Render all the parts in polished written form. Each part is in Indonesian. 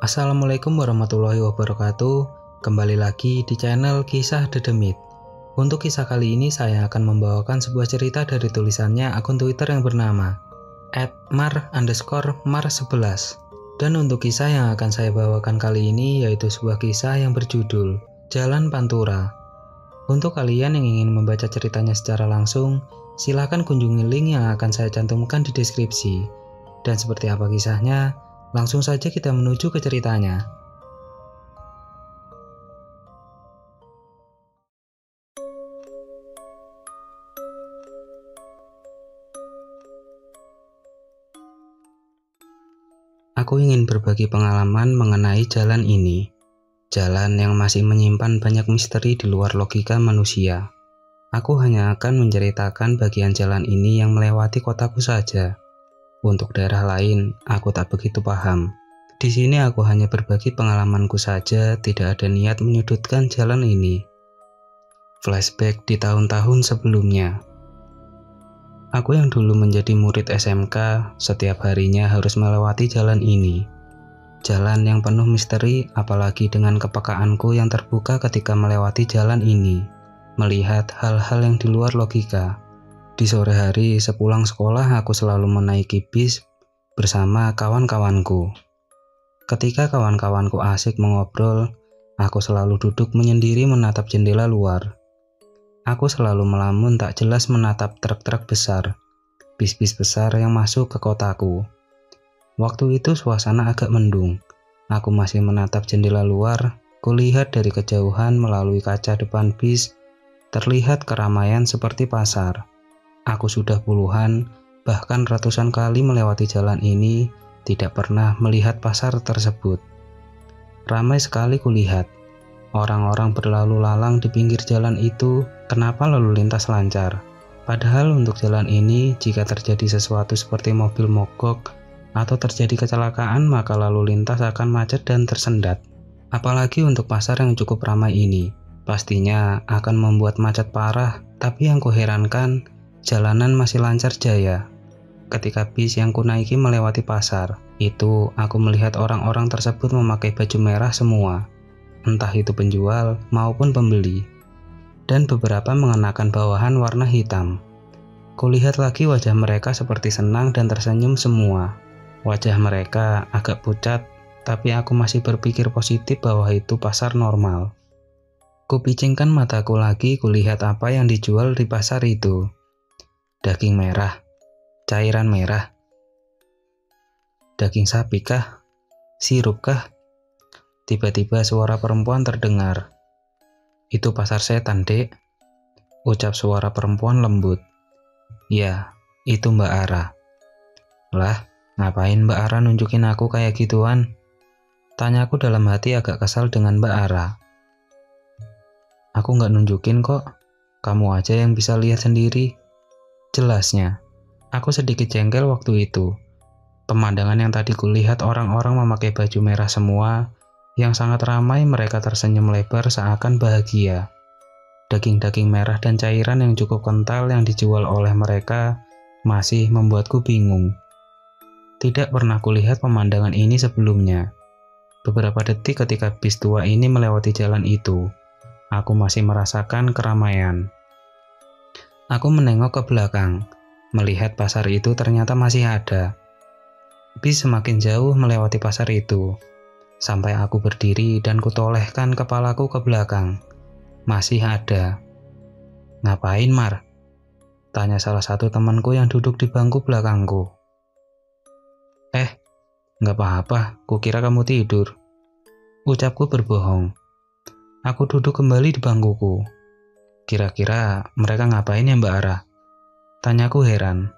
Assalamualaikum warahmatullahi wabarakatuh. Kembali lagi di channel Kisah Dedemit. Untuk kisah kali ini saya akan membawakan sebuah cerita dari tulisannya akun Twitter yang bernama @mar_mar11. Dan untuk kisah yang akan saya bawakan kali ini yaitu sebuah kisah yang berjudul Jalan Pantura. Untuk kalian yang ingin membaca ceritanya secara langsung, silakan kunjungi link yang akan saya cantumkan di deskripsi. Dan seperti apa kisahnya? Langsung saja kita menuju ke ceritanya. Aku ingin berbagi pengalaman mengenai jalan ini. Jalan yang masih menyimpan banyak misteri di luar logika manusia. Aku hanya akan menceritakan bagian jalan ini yang melewati kotaku saja. Untuk daerah lain, aku tak begitu paham. Di sini aku hanya berbagi pengalamanku saja, tidak ada niat menyudutkan jalan ini. Flashback di tahun-tahun sebelumnya. Aku yang dulu menjadi murid SMK, setiap harinya harus melewati jalan ini. Jalan yang penuh misteri, apalagi dengan kepekaanku yang terbuka ketika melewati jalan ini. Melihat hal-hal yang di luar logika. Di sore hari sepulang sekolah aku selalu menaiki bis bersama kawan-kawanku. Ketika kawan-kawanku asik mengobrol, aku selalu duduk menyendiri menatap jendela luar. Aku selalu melamun tak jelas menatap truk-truk besar, bis-bis besar yang masuk ke kotaku. Waktu itu suasana agak mendung. Aku masih menatap jendela luar, kulihat dari kejauhan melalui kaca depan bis, terlihat keramaian seperti pasar. Aku sudah puluhan, bahkan ratusan kali melewati jalan ini, tidak pernah melihat pasar tersebut. Ramai sekali kulihat. Orang-orang berlalu lalang di pinggir jalan itu, kenapa lalu lintas lancar? Padahal untuk jalan ini, jika terjadi sesuatu seperti mobil mogok, atau terjadi kecelakaan, maka lalu lintas akan macet dan tersendat. Apalagi untuk pasar yang cukup ramai ini, pastinya akan membuat macet parah, tapi yang kuherankan, jalanan masih lancar jaya. Ketika bis yang kunaiki melewati pasar, itu aku melihat orang-orang tersebut memakai baju merah semua. Entah itu penjual maupun pembeli. Dan beberapa mengenakan bawahan warna hitam. Kulihat lagi wajah mereka seperti senang dan tersenyum semua. Wajah mereka agak pucat, tapi aku masih berpikir positif bahwa itu pasar normal. Kupicingkan mataku lagi kulihat apa yang dijual di pasar itu. Daging merah, cairan merah, daging sapi kah, sirup kah? Tiba-tiba suara perempuan terdengar. Itu pasar setan, Dek, ucap suara perempuan lembut. Ya, itu Mbak Ara. Lah, ngapain Mbak Ara nunjukin aku kayak gituan? Tanyaku dalam hati agak kesal dengan Mbak Ara. Aku nggak nunjukin kok, kamu aja yang bisa lihat sendiri. Jelasnya, aku sedikit jengkel waktu itu. Pemandangan yang tadi kulihat orang-orang memakai baju merah semua, yang sangat ramai mereka tersenyum lebar seakan bahagia. Daging-daging merah dan cairan yang cukup kental yang dijual oleh mereka masih membuatku bingung. Tidak pernah kulihat pemandangan ini sebelumnya. Beberapa detik ketika bis tua ini melewati jalan itu, aku masih merasakan keramaian. Aku menengok ke belakang, melihat pasar itu ternyata masih ada. Bis semakin jauh melewati pasar itu, sampai aku berdiri dan kutolehkan kepalaku ke belakang. Masih ada. Ngapain, Mar? Tanya salah satu temanku yang duduk di bangku belakangku. Nggak apa-apa, kukira kamu tidur. Ucapku berbohong. Aku duduk kembali di bangkuku. Kira-kira mereka ngapain ya Mbak Ara? Tanyaku heran.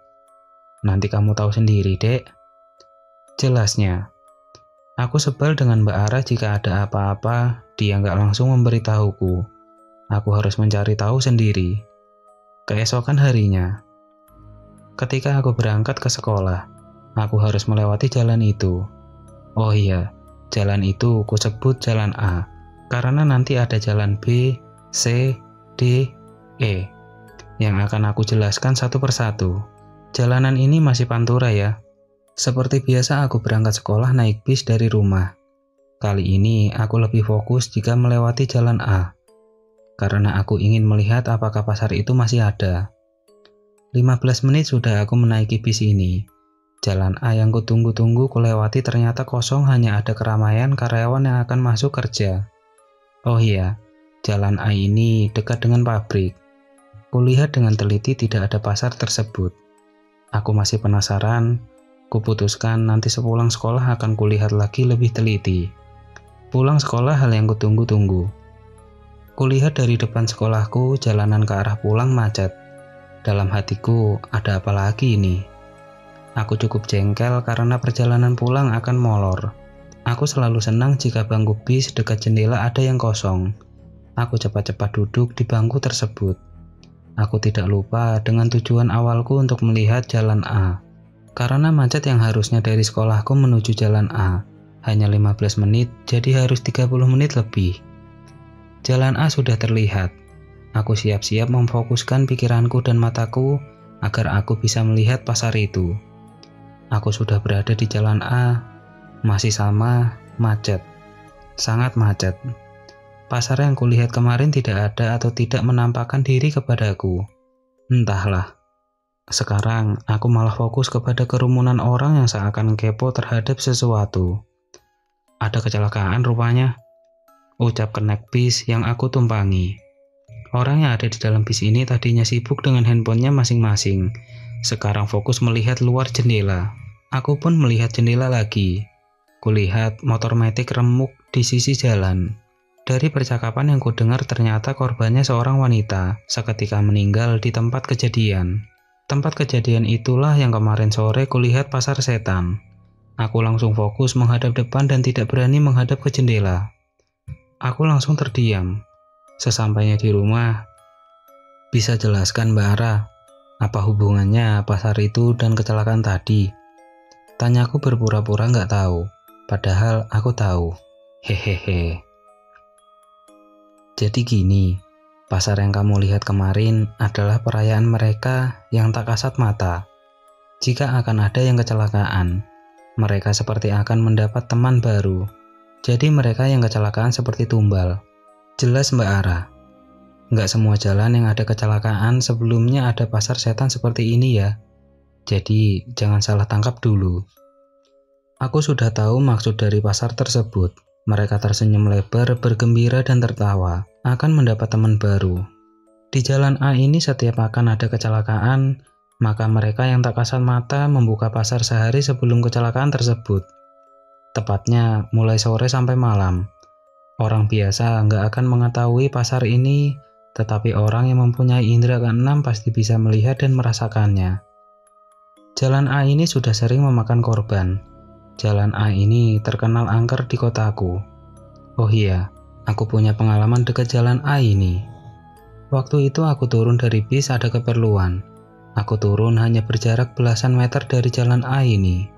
Nanti kamu tahu sendiri, Dek. Jelasnya. Aku sebel dengan Mbak Ara jika ada apa-apa, dia nggak langsung memberitahuku. Aku harus mencari tahu sendiri. Keesokan harinya. Ketika aku berangkat ke sekolah, aku harus melewati jalan itu. Oh iya, jalan itu kusebut jalan A, karena nanti ada jalan B, C, D, E, yang akan aku jelaskan satu persatu. Jalanan ini masih pantura ya. Seperti biasa aku berangkat sekolah naik bis dari rumah. Kali ini aku lebih fokus jika melewati jalan A, karena aku ingin melihat apakah pasar itu masih ada. 15 menit sudah aku menaiki bis ini. Jalan A yang kutunggu-tunggu kulewati ternyata kosong, hanya ada keramaian karyawan yang akan masuk kerja. Oh iya, jalan A ini dekat dengan pabrik. Kulihat dengan teliti tidak ada pasar tersebut. Aku masih penasaran, kuputuskan nanti sepulang sekolah akan kulihat lagi lebih teliti. Pulang sekolah hal yang kutunggu-tunggu. Kulihat dari depan sekolahku, jalanan ke arah pulang macet. Dalam hatiku, ada apa lagi ini? Aku cukup jengkel karena perjalanan pulang akan molor. Aku selalu senang jika bangku bis dekat jendela ada yang kosong. Aku cepat-cepat duduk di bangku tersebut. Aku tidak lupa dengan tujuan awalku untuk melihat jalan A. Karena macet yang harusnya dari sekolahku menuju jalan A hanya 15 menit, jadi harus 30 menit lebih. Jalan A sudah terlihat. Aku siap-siap memfokuskan pikiranku dan mataku agar aku bisa melihat pasar itu. Aku sudah berada di jalan A, masih sama, macet. Sangat macet. Pasar yang kulihat kemarin tidak ada atau tidak menampakkan diri kepadaku. Entahlah. Sekarang aku malah fokus kepada kerumunan orang yang seakan kepo terhadap sesuatu. Ada kecelakaan rupanya, ucap kenek bis yang aku tumpangi. Orang yang ada di dalam bis ini tadinya sibuk dengan handphonenya masing-masing. Sekarang fokus melihat luar jendela. Aku pun melihat jendela lagi. Kulihat motor metik remuk di sisi jalan. Dari percakapan yang kudengar ternyata korbannya seorang wanita, seketika meninggal di tempat kejadian. Tempat kejadian itulah yang kemarin sore kulihat pasar setan. Aku langsung fokus menghadap depan dan tidak berani menghadap ke jendela. Aku langsung terdiam. Sesampainya di rumah, bisa jelaskan Mbak Ara, apa hubungannya pasar itu dan kecelakaan tadi? Tanyaku berpura-pura nggak tahu, padahal aku tahu. Hehehe. Jadi gini, pasar yang kamu lihat kemarin adalah perayaan mereka yang tak kasat mata. Jika akan ada yang kecelakaan, mereka seperti akan mendapat teman baru. Jadi mereka yang kecelakaan seperti tumbal. Jelas Mbak Ara? Nggak semua jalan yang ada kecelakaan sebelumnya ada pasar setan seperti ini ya. Jadi jangan salah tangkap dulu. Aku sudah tahu maksud dari pasar tersebut. Mereka tersenyum lebar, bergembira dan tertawa. Akan mendapat teman baru. Di jalan A ini setiap akan ada kecelakaan, maka mereka yang tak kasat mata membuka pasar sehari sebelum kecelakaan tersebut. Tepatnya mulai sore sampai malam. Orang biasa nggak akan mengetahui pasar ini, tetapi orang yang mempunyai indera keenam pasti bisa melihat dan merasakannya. Jalan A ini sudah sering memakan korban. Jalan A ini terkenal angker di kotaku. Oh iya, aku punya pengalaman dekat jalan A ini. Waktu itu aku turun dari bis ada keperluan. Aku turun hanya berjarak belasan meter dari jalan A ini.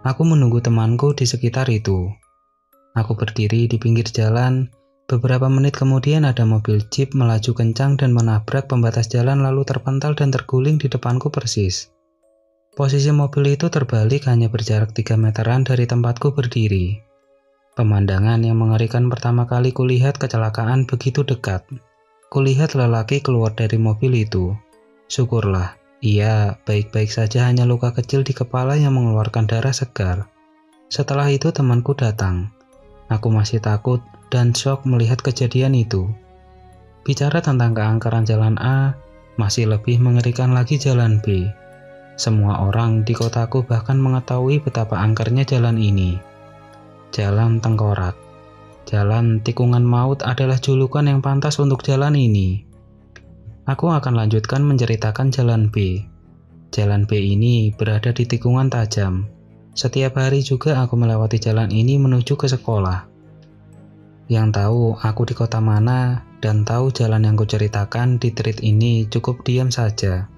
Aku menunggu temanku di sekitar itu. Aku berdiri di pinggir jalan. Beberapa menit kemudian ada mobil jeep melaju kencang dan menabrak pembatas jalan lalu terpental dan terguling di depanku persis. Posisi mobil itu terbalik hanya berjarak 3 meteran dari tempatku berdiri. Pemandangan yang mengerikan pertama kali kulihat kecelakaan begitu dekat. Kulihat lelaki keluar dari mobil itu. Syukurlah, ia baik-baik saja, hanya luka kecil di kepala yang mengeluarkan darah segar. Setelah itu temanku datang. Aku masih takut dan shock melihat kejadian itu. Bicara tentang keangkeran jalan A, masih lebih mengerikan lagi jalan B. Semua orang di kotaku bahkan mengetahui betapa angkernya jalan ini. Jalan tengkorak. Jalan tikungan maut adalah julukan yang pantas untuk jalan ini. Aku akan lanjutkan menceritakan jalan B. Jalan B ini berada di tikungan tajam. Setiap hari juga aku melewati jalan ini menuju ke sekolah. Yang tahu aku di kota mana dan tahu jalan yang kuceritakan di tweet ini cukup diam saja.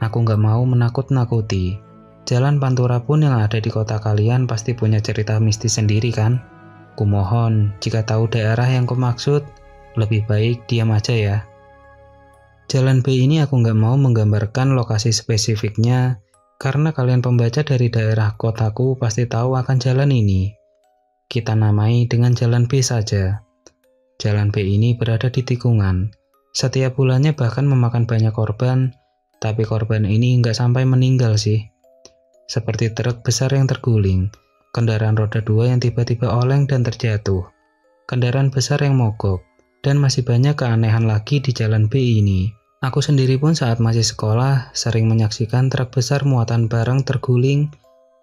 Aku nggak mau menakut-nakuti. Jalan Pantura pun yang ada di kota kalian pasti punya cerita mistis sendiri kan? Kumohon, jika tahu daerah yang kumaksud, lebih baik diam aja ya. Jalan B ini aku nggak mau menggambarkan lokasi spesifiknya, karena kalian pembaca dari daerah kotaku pasti tahu akan jalan ini. Kita namai dengan Jalan B saja. Jalan B ini berada di tikungan. Setiap bulannya bahkan memakan banyak korban, tapi korban ini nggak sampai meninggal sih. Seperti truk besar yang terguling, kendaraan roda 2 yang tiba-tiba oleng dan terjatuh, kendaraan besar yang mogok, dan masih banyak keanehan lagi di Jalan B ini. Aku sendiri pun saat masih sekolah sering menyaksikan truk besar muatan barang terguling.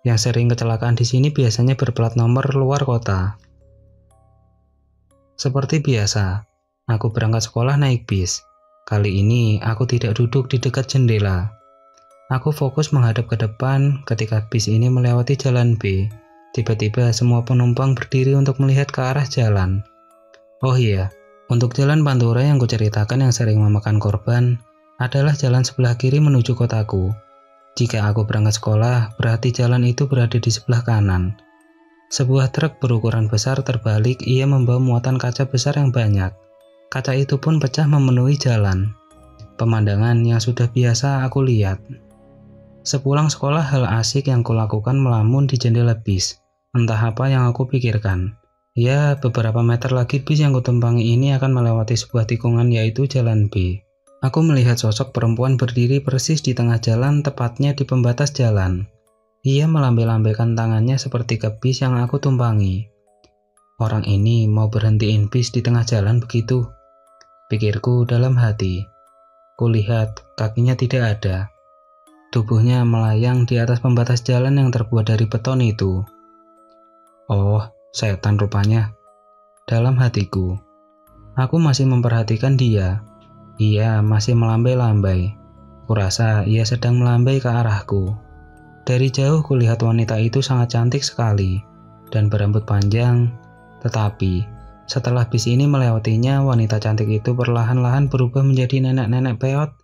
Yang sering kecelakaan di sini biasanya berplat nomor luar kota. Seperti biasa, aku berangkat sekolah naik bis. Kali ini aku tidak duduk di dekat jendela. Aku fokus menghadap ke depan ketika bis ini melewati Jalan B. Tiba-tiba semua penumpang berdiri untuk melihat ke arah jalan. Oh iya, untuk jalan Pantura yang kuceritakan yang sering memakan korban adalah jalan sebelah kiri menuju kotaku. Jika aku berangkat sekolah, berarti jalan itu berada di sebelah kanan. Sebuah truk berukuran besar terbalik, ia membawa muatan kaca besar yang banyak. Kaca itu pun pecah memenuhi jalan. Pemandangan yang sudah biasa aku lihat. Sepulang sekolah, hal asik yang kulakukan melamun di jendela bis. Entah apa yang aku pikirkan. Ya, beberapa meter lagi bis yang kutumpangi ini akan melewati sebuah tikungan yaitu Jalan B. Aku melihat sosok perempuan berdiri persis di tengah jalan, tepatnya di pembatas jalan. Ia melambai-lambaikan tangannya seperti ke bis yang aku tumpangi. Orang ini mau berhentiin bis di tengah jalan begitu? Pikirku dalam hati. Kulihat kakinya tidak ada. Tubuhnya melayang di atas pembatas jalan yang terbuat dari beton itu. Oh, setan rupanya. Dalam hatiku, aku masih memperhatikan dia. Ia masih melambai-lambai. Kurasa ia sedang melambai ke arahku. Dari jauh kulihat wanita itu sangat cantik sekali dan berambut panjang. Tetapi setelah bis ini melewatinya, wanita cantik itu perlahan-lahan berubah menjadi nenek-nenek peot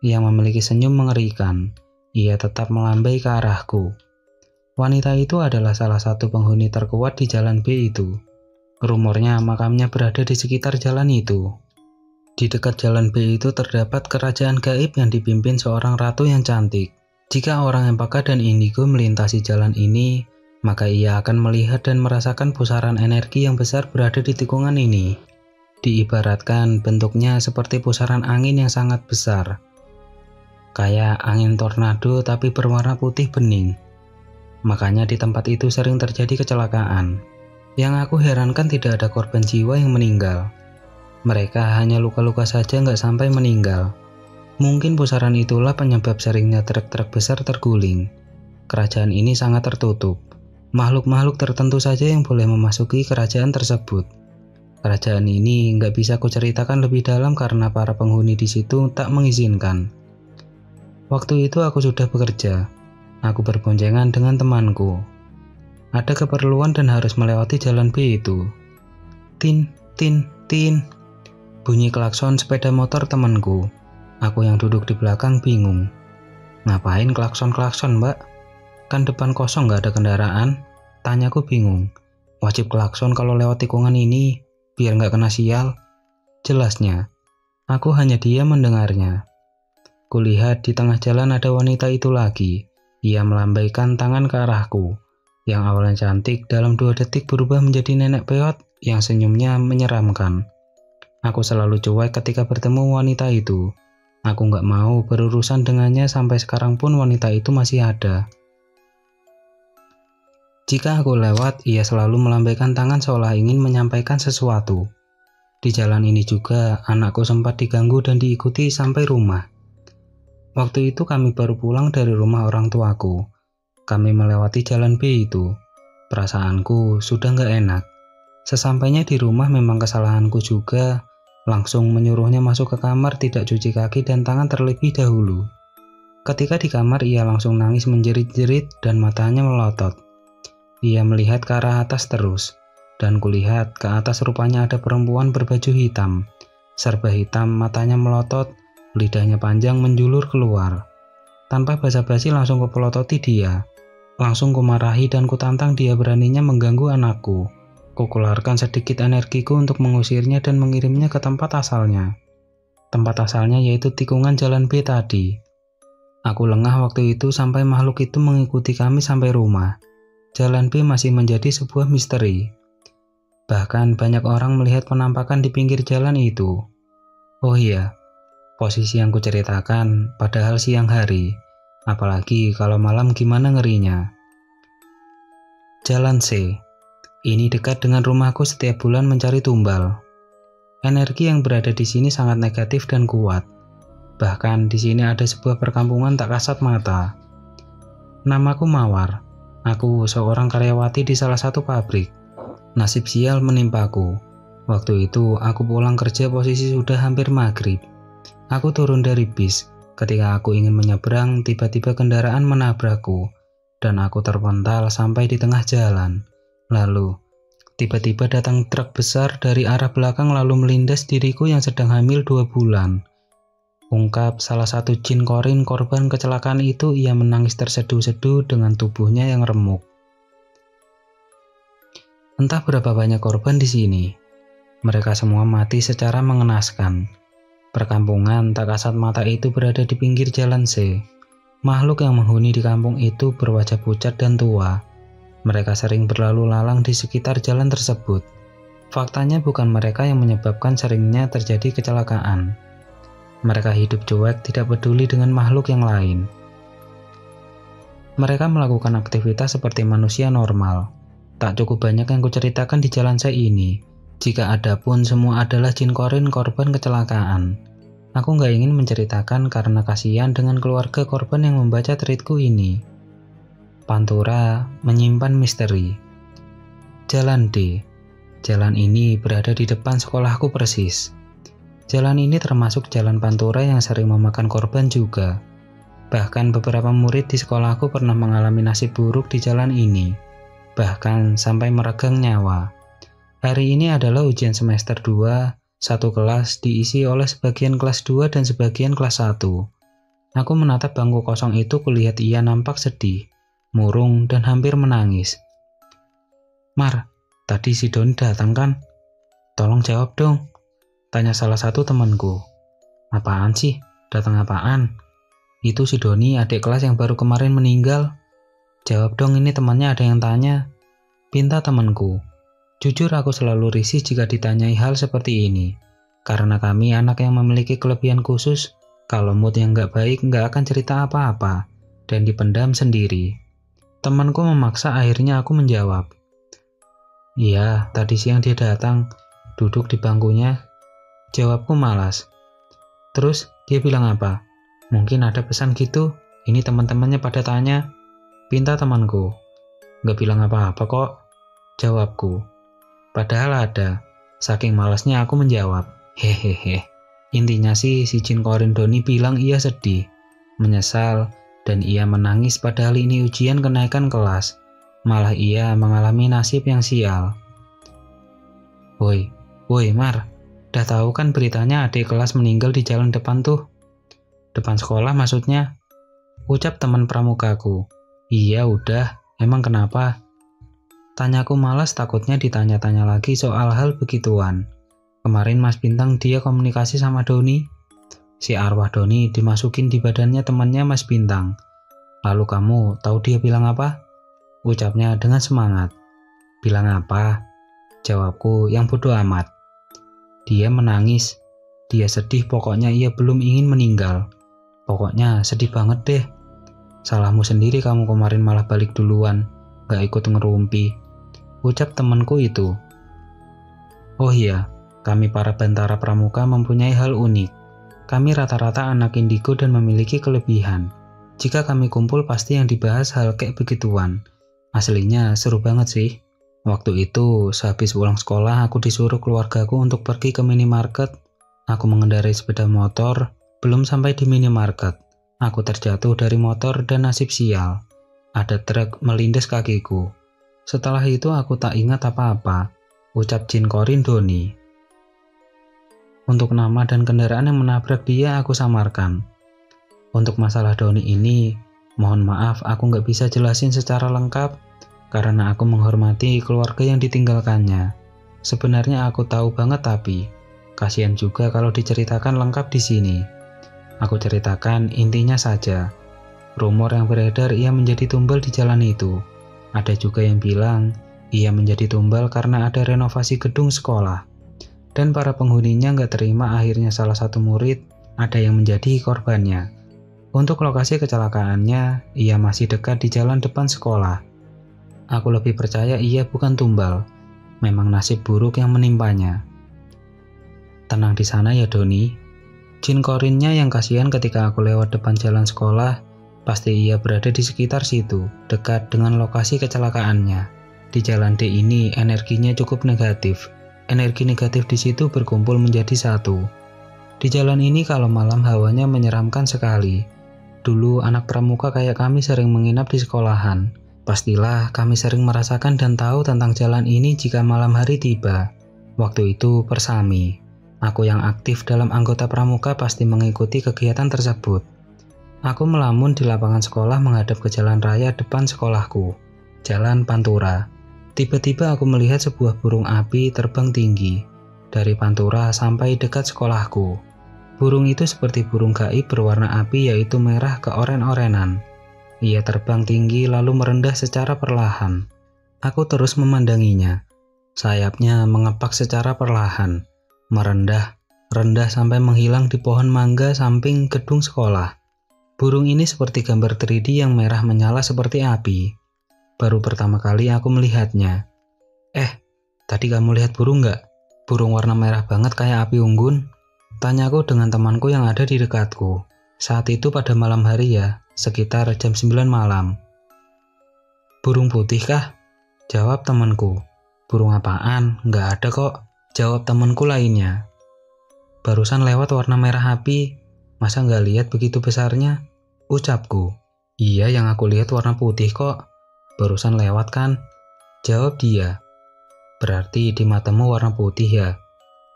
yang memiliki senyum mengerikan. Ia tetap melambai ke arahku. Wanita itu adalah salah satu penghuni terkuat di Jalan B itu. Rumornya makamnya berada di sekitar jalan itu. Di dekat Jalan B itu terdapat kerajaan gaib yang dipimpin seorang ratu yang cantik. Jika orang empaka dan indigo melintasi jalan ini, maka ia akan melihat dan merasakan pusaran energi yang besar berada di tikungan ini. Diibaratkan bentuknya seperti pusaran angin yang sangat besar. Kayak angin tornado tapi berwarna putih bening. Makanya di tempat itu sering terjadi kecelakaan. Yang aku herankan tidak ada korban jiwa yang meninggal. Mereka hanya luka-luka saja nggak sampai meninggal. Mungkin pusaran itulah penyebab seringnya truk-truk besar terguling. Kerajaan ini sangat tertutup. Makhluk-makhluk tertentu saja yang boleh memasuki kerajaan tersebut. Kerajaan ini nggak bisa kuceritakan lebih dalam karena para penghuni di situ tak mengizinkan. Waktu itu aku sudah bekerja. Aku berboncengan dengan temanku. Ada keperluan dan harus melewati Jalan B itu. Tin, tin, tin. Bunyi klakson sepeda motor temanku. Aku yang duduk di belakang bingung. Ngapain klakson-klakson, Mbak? Kan depan kosong nggak ada kendaraan. Tanyaku bingung. Wajib klakson kalau lewat tikungan ini, biar nggak kena sial. Jelasnya. Aku hanya diam mendengarnya. Kulihat di tengah jalan ada wanita itu lagi. Ia melambaikan tangan ke arahku. Yang awalnya cantik dalam 2 detik berubah menjadi nenek peot yang senyumnya menyeramkan. Aku selalu cuek ketika bertemu wanita itu. Aku nggak mau berurusan dengannya, sampai sekarang pun wanita itu masih ada. Jika aku lewat, ia selalu melambaikan tangan seolah ingin menyampaikan sesuatu. Di jalan ini juga, anakku sempat diganggu dan diikuti sampai rumah. Waktu itu kami baru pulang dari rumah orang tuaku. Kami melewati Jalan B itu. Perasaanku sudah nggak enak. Sesampainya di rumah memang kesalahanku juga. Langsung menyuruhnya masuk ke kamar, tidak cuci kaki dan tangan terlebih dahulu. Ketika di kamar, ia langsung nangis menjerit-jerit dan matanya melotot. Ia melihat ke arah atas terus. Dan kulihat ke atas rupanya ada perempuan berbaju hitam. Serba hitam, matanya melotot. Lidahnya panjang menjulur keluar. Tanpa basa-basi langsung kupelototi dia. Langsung kumarahi dan kutantang dia beraninya mengganggu anakku. Kukeluarkan sedikit energiku untuk mengusirnya dan mengirimnya ke tempat asalnya. Tempat asalnya yaitu tikungan Jalan B tadi. Aku lengah waktu itu sampai makhluk itu mengikuti kami sampai rumah. Jalan B masih menjadi sebuah misteri. Bahkan banyak orang melihat penampakan di pinggir jalan itu. Oh iya, posisi yang kuceritakan padahal siang hari. Apalagi kalau malam gimana ngerinya. Jalan C. Ini dekat dengan rumahku, setiap bulan mencari tumbal. Energi yang berada di sini sangat negatif dan kuat. Bahkan di sini ada sebuah perkampungan tak kasat mata. Namaku Mawar. Aku seorang karyawati di salah satu pabrik. Nasib sial menimpaku. Waktu itu aku pulang kerja posisi sudah hampir maghrib. Aku turun dari bis. Ketika aku ingin menyeberang, tiba-tiba kendaraan menabrakku. Dan aku terpental sampai di tengah jalan. Lalu, tiba-tiba datang truk besar dari arah belakang lalu melindas diriku yang sedang hamil 2 bulan. Ungkap salah satu jin korin korban kecelakaan itu, ia menangis terseduh-seduh dengan tubuhnya yang remuk. Entah berapa banyak korban di sini. Mereka semua mati secara mengenaskan. Perkampungan tak kasat mata itu berada di pinggir jalan C. Makhluk yang menghuni di kampung itu berwajah pucat dan tua. Mereka sering berlalu lalang di sekitar jalan tersebut. Faktanya bukan mereka yang menyebabkan seringnya terjadi kecelakaan. Mereka hidup cuek, tidak peduli dengan makhluk yang lain. Mereka melakukan aktivitas seperti manusia normal. Tak cukup banyak yang kuceritakan di jalan saya ini. Jika ada pun, semua adalah jin korin korban kecelakaan. Aku nggak ingin menceritakan karena kasihan dengan keluarga korban yang membaca tweetku ini. Pantura menyimpan misteri. Jalan D. Jalan ini berada di depan sekolahku persis. Jalan ini termasuk jalan pantura yang sering memakan korban juga. Bahkan beberapa murid di sekolahku pernah mengalami nasib buruk di jalan ini. Bahkan sampai meregang nyawa. Hari ini adalah ujian semester 2, satu kelas diisi oleh sebagian kelas 2 dan sebagian kelas 1. Aku menatap bangku kosong itu, kulihat ia nampak sedih, murung dan hampir menangis. Mar, tadi si Doni datang kan? Tolong jawab dong, tanya salah satu temanku. Apaan sih? Datang apaan? Itu si Doni, adik kelas yang baru kemarin meninggal. Jawab dong, ini temannya ada yang tanya. Pinta temanku. Jujur aku selalu risih jika ditanyai hal seperti ini. Karena kami anak yang memiliki kelebihan khusus, kalau mood yang gak baik gak akan cerita apa-apa, dan dipendam sendiri. Temanku memaksa, akhirnya aku menjawab. Iya, tadi siang dia datang, duduk di bangkunya. Jawabku malas. Terus dia bilang apa? Mungkin ada pesan gitu, ini teman-temannya pada tanya. Pinta temanku. Gak bilang apa-apa kok, jawabku. Padahal ada. Saking malasnya aku menjawab. Hehehe. Intinya sih si jin korin Doni bilang ia sedih, menyesal, dan ia menangis padahal ini ujian kenaikan kelas. Malah ia mengalami nasib yang sial. Woi Mar, udah tahu kan beritanya adik kelas meninggal di jalan depan tuh? Depan sekolah maksudnya? Ucap teman pramukaku. Iya udah, emang kenapa? Tanyaku malas, takutnya ditanya-tanya lagi soal hal begituan. Kemarin Mas Bintang dia komunikasi sama Doni. Si arwah Doni dimasukin di badannya temannya Mas Bintang. Lalu kamu tahu dia bilang apa? Ucapnya dengan semangat. Bilang apa? Jawabku yang bodoh amat. Dia menangis. Dia sedih, pokoknya ia belum ingin meninggal. Pokoknya sedih banget deh. Salahmu sendiri kamu kemarin malah balik duluan, gak ikut ngerumpi. Ucap temanku itu. Oh iya, kami para bantara pramuka mempunyai hal unik. Kami rata-rata anak indigo dan memiliki kelebihan. Jika kami kumpul pasti yang dibahas hal kayak begituan. Aslinya seru banget sih. Waktu itu sehabis pulang sekolah aku disuruh keluargaku untuk pergi ke minimarket. Aku mengendarai sepeda motor, belum sampai di minimarket. Aku terjatuh dari motor dan nasib sial. Ada truk melindas kakiku. Setelah itu aku tak ingat apa-apa. Ucap jin korin Doni. Untuk nama dan kendaraan yang menabrak dia aku samarkan. Untuk masalah Doni ini, mohon maaf aku nggak bisa jelasin secara lengkap karena aku menghormati keluarga yang ditinggalkannya. Sebenarnya aku tahu banget tapi kasihan juga kalau diceritakan lengkap di sini. Aku ceritakan intinya saja. Rumor yang beredar ia menjadi tumbal di jalan itu. Ada juga yang bilang Ia menjadi tumbal karena ada renovasi gedung sekolah. Dan para penghuninya nggak terima, akhirnya salah satu murid ada yang menjadi korbannya. Untuk lokasi kecelakaannya, ia masih dekat di jalan depan sekolah. Aku lebih percaya ia bukan tumbal. Memang nasib buruk yang menimpanya. Tenang di sana ya Doni. Jin Korinnya yang kasihan ketika aku lewat depan jalan sekolah, pasti ia berada di sekitar situ, dekat dengan lokasi kecelakaannya. Di jalan D ini energinya cukup negatif. Energi negatif di situ berkumpul menjadi satu. Di jalan ini kalau malam hawanya menyeramkan sekali. Dulu anak pramuka kayak kami sering menginap di sekolahan. Pastilah kami sering merasakan dan tahu tentang jalan ini jika malam hari tiba. Waktu itu persami. Aku yang aktif dalam anggota pramuka pasti mengikuti kegiatan tersebut. Aku melamun di lapangan sekolah menghadap ke jalan raya depan sekolahku. Jalan Pantura. Tiba-tiba aku melihat sebuah burung api terbang tinggi. Dari Pantura sampai dekat sekolahku. Burung itu seperti burung gaib berwarna api, yaitu merah ke oren-orenan. Ia terbang tinggi lalu merendah secara perlahan. Aku terus memandanginya. Sayapnya mengepak secara perlahan. Merendah, rendah sampai menghilang di pohon mangga samping gedung sekolah. Burung ini seperti gambar 3D yang merah menyala seperti api. Baru pertama kali aku melihatnya. Tadi kamu lihat burung nggak? Burung warna merah banget kayak api unggun? Tanyaku dengan temanku yang ada di dekatku. Saat itu pada malam hari ya, sekitar jam 9 malam. Burung putih kah? Jawab temanku. Burung apaan? Nggak ada kok. Jawab temanku lainnya. Barusan lewat warna merah api. Masa nggak lihat begitu besarnya? Ucapku. Iya, yang aku lihat warna putih kok. Barusan lewat kan? Jawab dia. Berarti di matamu warna putih ya?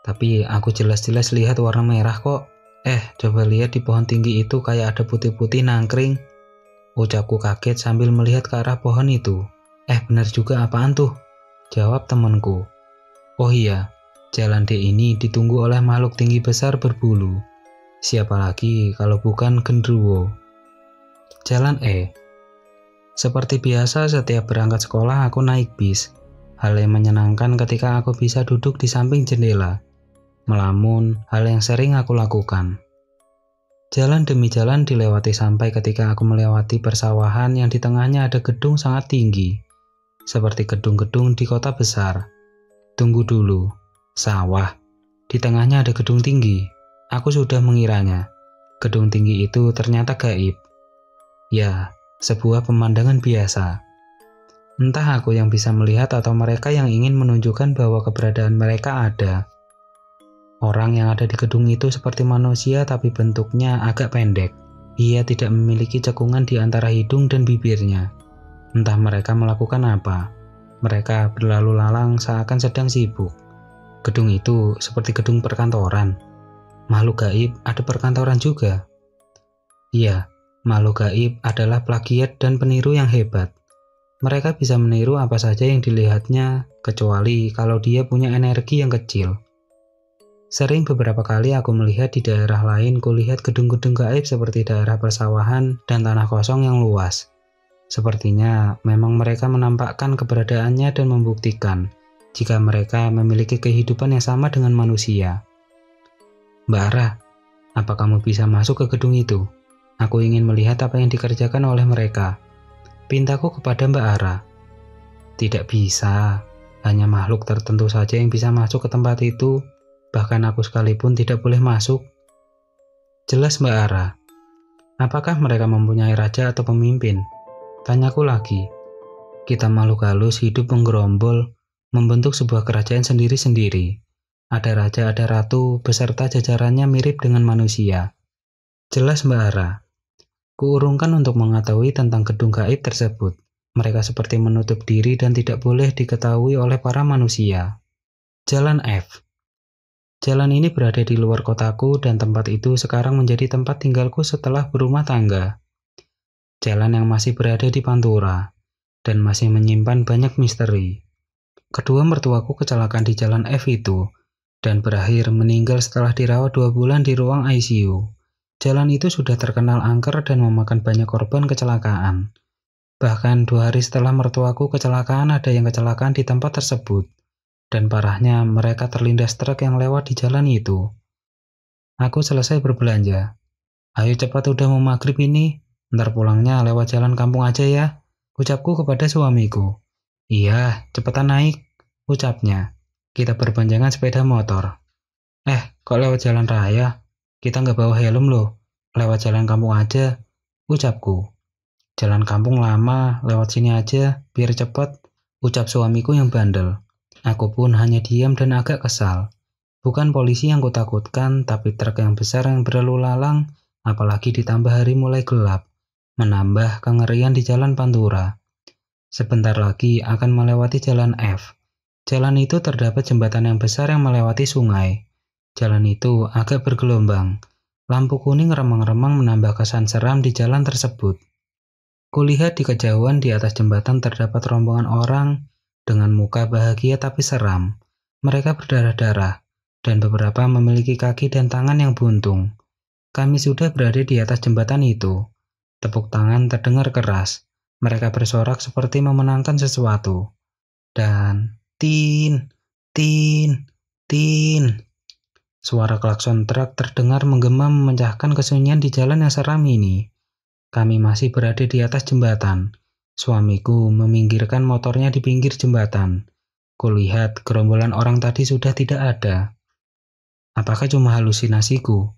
Tapi aku jelas-jelas lihat warna merah kok. Coba lihat di pohon tinggi itu kayak ada putih-putih nangkring. Ucapku kaget sambil melihat ke arah pohon itu. Benar juga, apaan tuh? Jawab temanku. Oh iya, jalan D ini ditunggu oleh makhluk tinggi besar berbulu. Siapa lagi kalau bukan genderuwo? Jalan E. Seperti biasa, setiap berangkat sekolah aku naik bis. Hal yang menyenangkan ketika aku bisa duduk di samping jendela. Melamun, hal yang sering aku lakukan. Jalan demi jalan dilewati sampai ketika aku melewati persawahan yang di tengahnya ada gedung sangat tinggi. Seperti gedung-gedung di kota besar. Tunggu dulu, sawah. Di tengahnya ada gedung tinggi. Aku sudah mengiranya. Gedung tinggi itu ternyata gaib. Ya, sebuah pemandangan biasa. Entah aku yang bisa melihat atau mereka yang ingin menunjukkan bahwa keberadaan mereka ada. Orang yang ada di gedung itu seperti manusia tapi bentuknya agak pendek. Ia tidak memiliki cekungan di antara hidung dan bibirnya. Entah mereka melakukan apa. Mereka berlalu lalang seakan sedang sibuk. Gedung itu seperti gedung perkantoran. Makhluk gaib ada perkantoran juga. Iya, makhluk gaib adalah plagiat dan peniru yang hebat. Mereka bisa meniru apa saja yang dilihatnya, kecuali kalau dia punya energi yang kecil. Sering beberapa kali aku melihat di daerah lain, kulihat gedung-gedung gaib seperti daerah persawahan dan tanah kosong yang luas. Sepertinya memang mereka menampakkan keberadaannya dan membuktikan jika mereka memiliki kehidupan yang sama dengan manusia. Mbak Ara, apa kamu bisa masuk ke gedung itu? Aku ingin melihat apa yang dikerjakan oleh mereka. Pintaku kepada Mbak Ara. Tidak bisa, hanya makhluk tertentu saja yang bisa masuk ke tempat itu, bahkan aku sekalipun tidak boleh masuk. Jelas Mbak Ara. Apakah mereka mempunyai raja atau pemimpin? Tanyaku lagi. Kita makhluk halus hidup menggerombol, membentuk sebuah kerajaan sendiri-sendiri. Ada raja, ada ratu, beserta jajarannya mirip dengan manusia. Jelas Mbak Ara. Kuurungkan untuk mengetahui tentang gedung gaib tersebut. Mereka seperti menutup diri dan tidak boleh diketahui oleh para manusia. Jalan F. Jalan ini berada di luar kotaku dan tempat itu sekarang menjadi tempat tinggalku setelah berumah tangga. Jalan yang masih berada di Pantura dan masih menyimpan banyak misteri. Kedua mertuaku kecelakaan di jalan F itu dan berakhir meninggal setelah dirawat 2 bulan di ruang ICU. Jalan itu sudah terkenal angker dan memakan banyak korban kecelakaan. Bahkan 2 hari setelah mertuaku kecelakaan, ada yang kecelakaan di tempat tersebut. Dan parahnya, mereka terlindas truk yang lewat di jalan itu. Aku selesai berbelanja. Ayo cepat, udah mau maghrib ini. Ntar pulangnya lewat jalan kampung aja ya, ucapku kepada suamiku. Iya, cepetan naik, ucapnya. Kita berboncengan sepeda motor. Kok lewat jalan raya? Kita nggak bawa helm loh. Lewat jalan kampung aja, ucapku. Jalan kampung lama, lewat sini aja, biar cepet, ucap suamiku yang bandel. Aku pun hanya diam dan agak kesal. Bukan polisi yang kutakutkan, tapi truk yang besar yang berlalu lalang, apalagi ditambah hari mulai gelap, menambah kengerian di jalan Pantura. Sebentar lagi akan melewati jalan F. Jalan itu terdapat jembatan yang besar yang melewati sungai. Jalan itu agak bergelombang. Lampu kuning remang-remang menambah kesan seram di jalan tersebut. Kulihat di kejauhan di atas jembatan terdapat rombongan orang dengan muka bahagia tapi seram. Mereka berdarah-darah, dan beberapa memiliki kaki dan tangan yang buntung. Kami sudah berada di atas jembatan itu. Tepuk tangan terdengar keras. Mereka bersorak seperti memenangkan sesuatu. Dan tin, tin, tin. Suara klakson truk terdengar menggema memecahkan kesunyian di jalan yang seram ini. Kami masih berada di atas jembatan. Suamiku meminggirkan motornya di pinggir jembatan. Kulihat gerombolan orang tadi sudah tidak ada. Apakah cuma halusinasiku?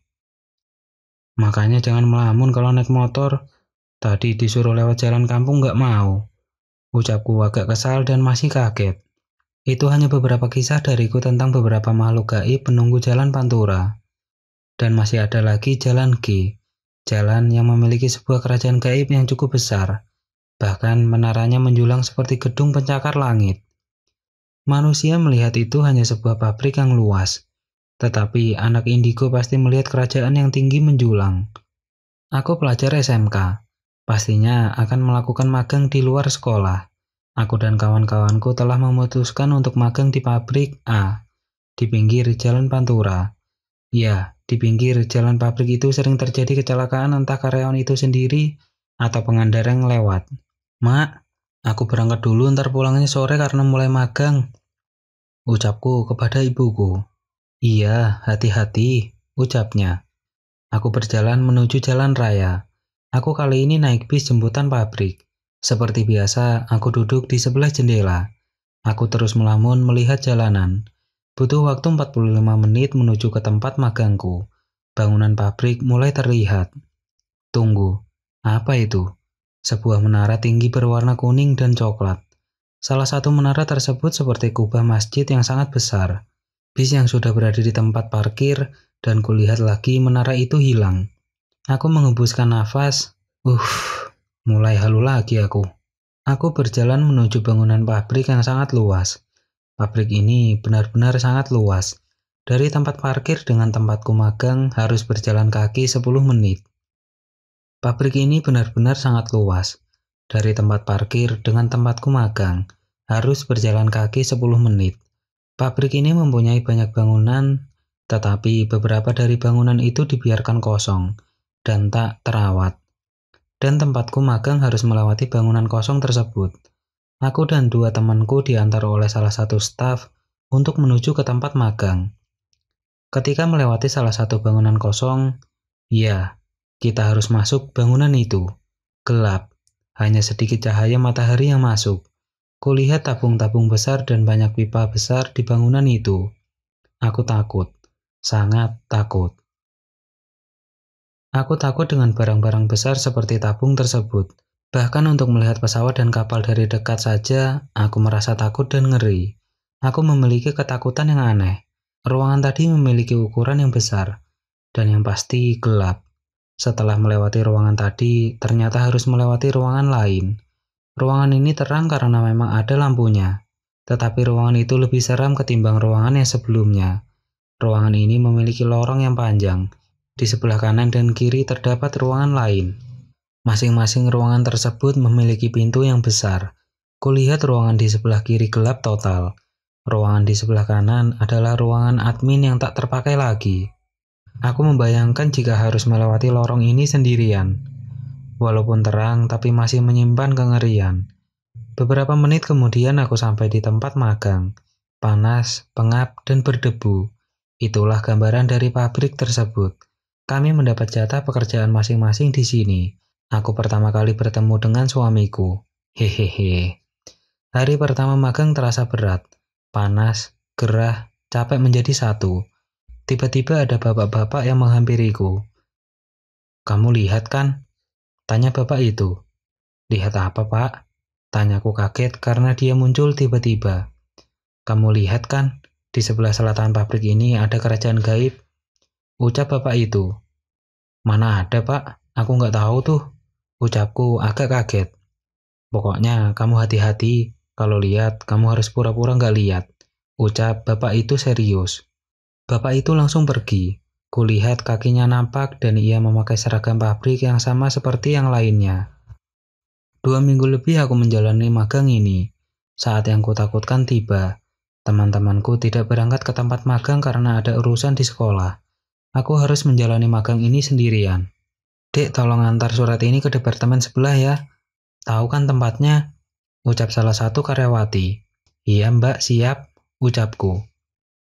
Makanya jangan melamun kalau naik motor. Tadi disuruh lewat jalan kampung nggak mau. Ucapku agak kesal dan masih kaget. Itu hanya beberapa kisah dariku tentang beberapa makhluk gaib penunggu jalan Pantura. Dan masih ada lagi jalan G. Jalan yang memiliki sebuah kerajaan gaib yang cukup besar. Bahkan menaranya menjulang seperti gedung pencakar langit. Manusia melihat itu hanya sebuah pabrik yang luas. Tetapi anak indigo pasti melihat kerajaan yang tinggi menjulang. Aku pelajar SMK. Pastinya akan melakukan magang di luar sekolah. Aku dan kawan-kawanku telah memutuskan untuk magang di pabrik A, di pinggir jalan Pantura. Ya, di pinggir jalan pabrik itu sering terjadi kecelakaan entah karyawan itu sendiri atau pengendara yang lewat. Mak, aku berangkat dulu, ntar pulangnya sore karena mulai magang, ucapku kepada ibuku. Iya, hati-hati, ucapnya. Aku berjalan menuju jalan raya. Aku kali ini naik bis jemputan pabrik. Seperti biasa, aku duduk di sebelah jendela. Aku terus melamun melihat jalanan. Butuh waktu 45 menit menuju ke tempat magangku. Bangunan pabrik mulai terlihat. Tunggu, apa itu? Sebuah menara tinggi berwarna kuning dan coklat. Salah satu menara tersebut seperti kubah masjid yang sangat besar. Bis yang sudah berada di tempat parkir, dan kulihat lagi menara itu hilang. Aku menghembuskan nafas. Mulai halu lagi aku. Aku berjalan menuju bangunan pabrik yang sangat luas. Pabrik ini benar-benar sangat luas. Dari tempat parkir dengan tempatku magang harus berjalan kaki 10 menit. Pabrik ini benar-benar sangat luas. Dari tempat parkir dengan tempatku magang harus berjalan kaki 10 menit. Pabrik ini mempunyai banyak bangunan, tetapi beberapa dari bangunan itu dibiarkan kosong dan tak terawat. Dan tempatku magang harus melewati bangunan kosong tersebut. Aku dan 2 temanku diantar oleh salah satu staf untuk menuju ke tempat magang. Ketika melewati salah satu bangunan kosong, ya, kita harus masuk bangunan itu. Gelap, hanya sedikit cahaya matahari yang masuk. Kulihat tabung-tabung besar dan banyak pipa besar di bangunan itu. Aku takut, sangat takut. Aku takut dengan barang-barang besar seperti tabung tersebut. Bahkan untuk melihat pesawat dan kapal dari dekat saja, aku merasa takut dan ngeri. Aku memiliki ketakutan yang aneh. Ruangan tadi memiliki ukuran yang besar, dan yang pasti gelap. Setelah melewati ruangan tadi, ternyata harus melewati ruangan lain. Ruangan ini terang karena memang ada lampunya. Tetapi ruangan itu lebih seram ketimbang ruangan yang sebelumnya. Ruangan ini memiliki lorong yang panjang. Di sebelah kanan dan kiri terdapat ruangan lain. Masing-masing ruangan tersebut memiliki pintu yang besar. Kulihat ruangan di sebelah kiri gelap total. Ruangan di sebelah kanan adalah ruangan admin yang tak terpakai lagi. Aku membayangkan jika harus melewati lorong ini sendirian. Walaupun terang, tapi masih menyimpan kengerian. Beberapa menit kemudian aku sampai di tempat magang. Panas, pengap, dan berdebu. Itulah gambaran dari pabrik tersebut. Kami mendapat jatah pekerjaan masing-masing di sini. Aku pertama kali bertemu dengan suamiku. Hehehe. Hari pertama magang terasa berat. Panas, gerah, capek menjadi satu. Tiba-tiba ada bapak-bapak yang menghampiriku. "Kamu lihat kan?" tanya bapak itu. "Lihat apa, Pak?" tanyaku kaget karena dia muncul tiba-tiba. "Kamu lihat kan, di sebelah selatan pabrik ini ada kerajaan gaib," ucap bapak itu. "Mana ada, Pak? Aku nggak tahu tuh," ucapku agak kaget. "Pokoknya kamu hati-hati, kalau lihat kamu harus pura-pura nggak lihat," ucap bapak itu serius. Bapak itu langsung pergi. Kulihat kakinya nampak dan ia memakai seragam pabrik yang sama seperti yang lainnya. 2 minggu lebih aku menjalani magang ini. Saat yang kutakutkan tiba. Teman-temanku tidak berangkat ke tempat magang karena ada urusan di sekolah. Aku harus menjalani magang ini sendirian. "Dek, tolong antar surat ini ke departemen sebelah ya. Tahu kan tempatnya?" ucap salah satu karyawati. "Iya Mbak, siap," ucapku.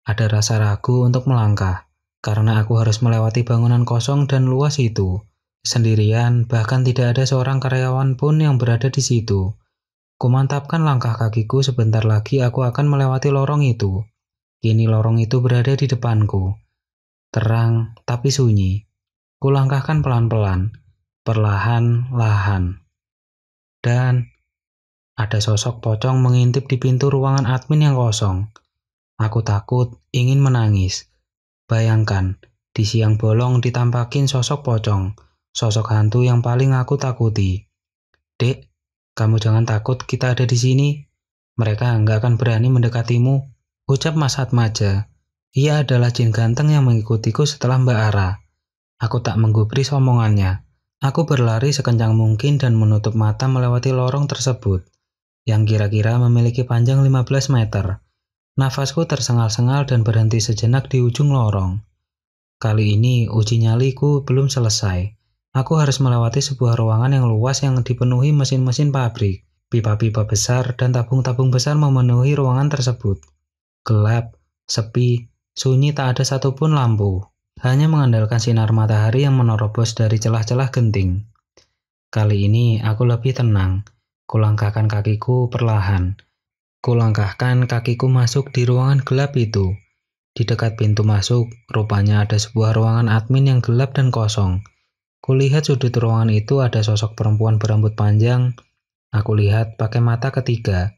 Ada rasa ragu untuk melangkah, karena aku harus melewati bangunan kosong dan luas itu. Sendirian, bahkan tidak ada seorang karyawan pun yang berada di situ. Kumantapkan langkah kakiku, sebentar lagi aku akan melewati lorong itu. Kini lorong itu berada di depanku. Terang, tapi sunyi. Kulangkahkan pelan-pelan, perlahan-lahan. Dan ada sosok pocong mengintip di pintu ruangan admin yang kosong. Aku takut, ingin menangis. Bayangkan, di siang bolong ditampakin sosok pocong, sosok hantu yang paling aku takuti. "Dek, kamu jangan takut, kita ada di sini. Mereka nggak akan berani mendekatimu," ucap Mas Atmaja. Ia adalah jin ganteng yang mengikutiku setelah Mbak Ara. Aku tak menggubris omongannya. Aku berlari sekencang mungkin dan menutup mata melewati lorong tersebut, yang kira-kira memiliki panjang 15 meter. Nafasku tersengal-sengal dan berhenti sejenak di ujung lorong. Kali ini uji nyaliku belum selesai. Aku harus melewati sebuah ruangan yang luas yang dipenuhi mesin-mesin pabrik. Pipa-pipa besar dan tabung-tabung besar memenuhi ruangan tersebut. Gelap, sepi, sunyi, tak ada satupun lampu. Hanya mengandalkan sinar matahari yang menerobos dari celah-celah genting. Kali ini aku lebih tenang. Kulangkahkan kakiku perlahan. Kulangkahkan kakiku masuk di ruangan gelap itu. Di dekat pintu masuk, rupanya ada sebuah ruangan admin yang gelap dan kosong. Kulihat sudut ruangan itu ada sosok perempuan berambut panjang. Aku lihat pakai mata ketiga.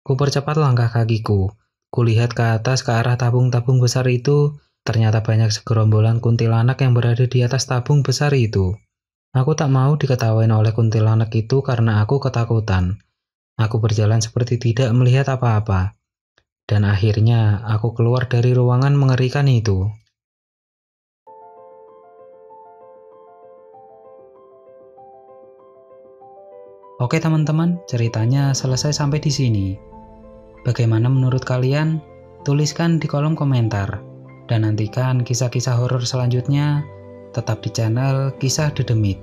Kupercepat langkah kakiku. Kulihat ke atas ke arah tabung-tabung besar itu. Ternyata banyak segerombolan kuntilanak yang berada di atas tabung besar itu. Aku tak mau diketawain oleh kuntilanak itu karena aku ketakutan. Aku berjalan seperti tidak melihat apa-apa. Dan akhirnya aku keluar dari ruangan mengerikan itu. Oke teman-teman, ceritanya selesai sampai di sini. Bagaimana menurut kalian? Tuliskan di kolom komentar. Dan nantikan kisah-kisah horor selanjutnya tetap di channel Kisah Dedemit.